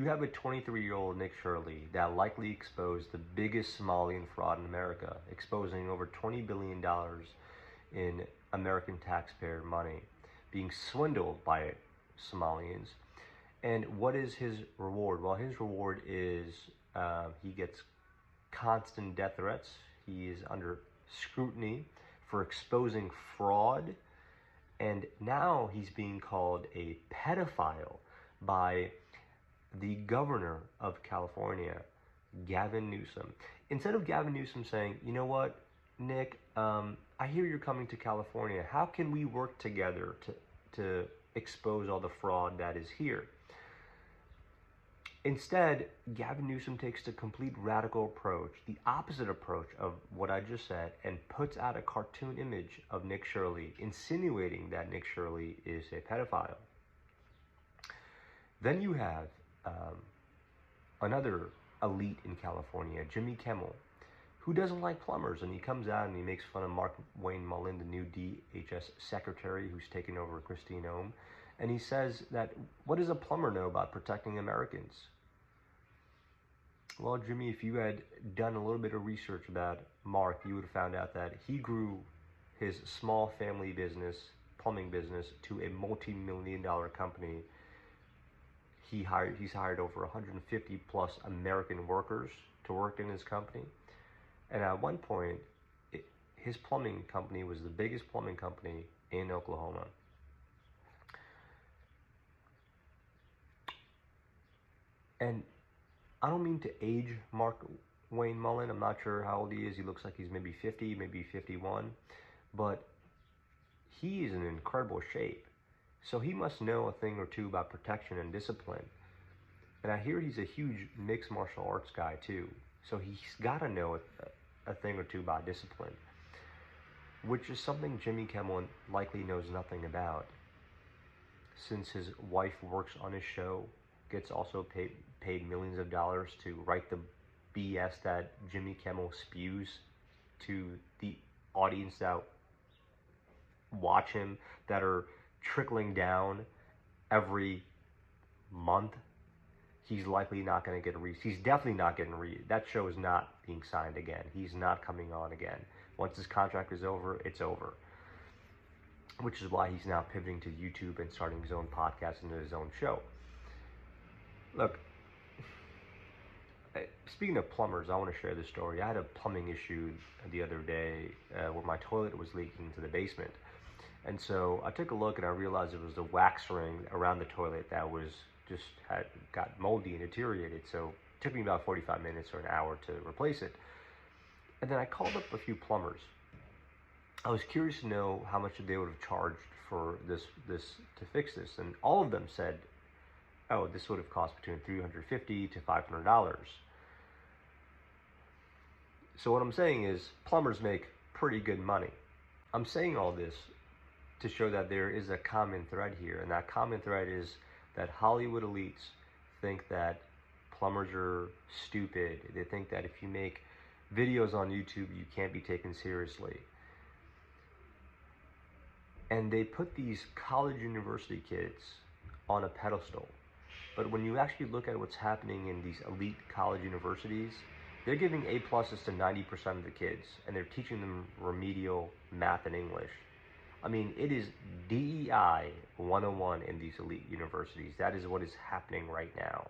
have a 23-year-old Nick Shirley that likely exposed the biggest Somalian fraud in America, exposing over $20 billion in American taxpayer money, being swindled by Somalians. And what is his reward? Well, his reward is he gets constant death threats. He is under scrutiny for exposing fraud. And now he's being called a pedophile by the governor of California, Gavin Newsom. Instead of Gavin Newsom saying, you know what, Nick, I hear you're coming to California. How can we work together to expose all the fraud that is here? Instead, Gavin Newsom takes the complete radical approach, the opposite approach of what I just said, and puts out a cartoon image of Nick Shirley, insinuating that Nick Shirley is a pedophile. Then you have another elite in California, Jimmy Kimmel, who doesn't like plumbers, and he comes out and he makes fun of Mark Wayne Mullen, the new DHS secretary who's taken over Christine Ohm, and he says that, what does a plumber know about protecting Americans? Well, Jimmy, if you had done a little bit of research about Mark, you would have found out that he grew his small family business, plumbing business, to a multi-million-dollar company. He's hired over 150 plus American workers to work in his company. And at one point, his plumbing company was the biggest plumbing company in Oklahoma. And I don't mean to age Mark Wayne Mullen. I'm not sure how old he is. He looks like he's maybe 50, maybe 51. But he is in incredible shape. So he must know a thing or two about protection and discipline. And I hear he's a huge mixed martial arts guy too. So he's got to know a thing or two about discipline, which is something Jimmy Kimmel likely knows nothing about, since his wife works on his show, gets also paid millions of dollars to write the BS that Jimmy Kimmel spews to the audience that watch him, that are trickling down every month. He's likely not going to get a read. He's definitely not getting a read. That show is not being signed again. He's not coming on again. Once his contract is over, it's over. Which is why he's now pivoting to YouTube and starting his own podcast and his own show. Look, speaking of plumbers, I want to share this story. I had a plumbing issue the other day where my toilet was leaking into the basement. And so I took a look and I realized it was the wax ring around the toilet that was got moldy and deteriorated. So it took me about 45 minutes or an hour to replace it. And then I called up a few plumbers. I was curious to know how much they would have charged for this to fix this. And all of them said, oh, this would have cost between $350 to $500. So what I'm saying is plumbers make pretty good money. I'm saying all this to show that there is a common thread here, and that common thread is that Hollywood elites think that plumbers are stupid. They think that if you make videos on YouTube, you can't be taken seriously. And they put these college university kids on a pedestal. But when you actually look at what's happening in these elite college universities, they're giving A+ to 90% of the kids, and they're teaching them remedial math and English. I mean, it is DEI 101 in these elite universities. That is what is happening right now.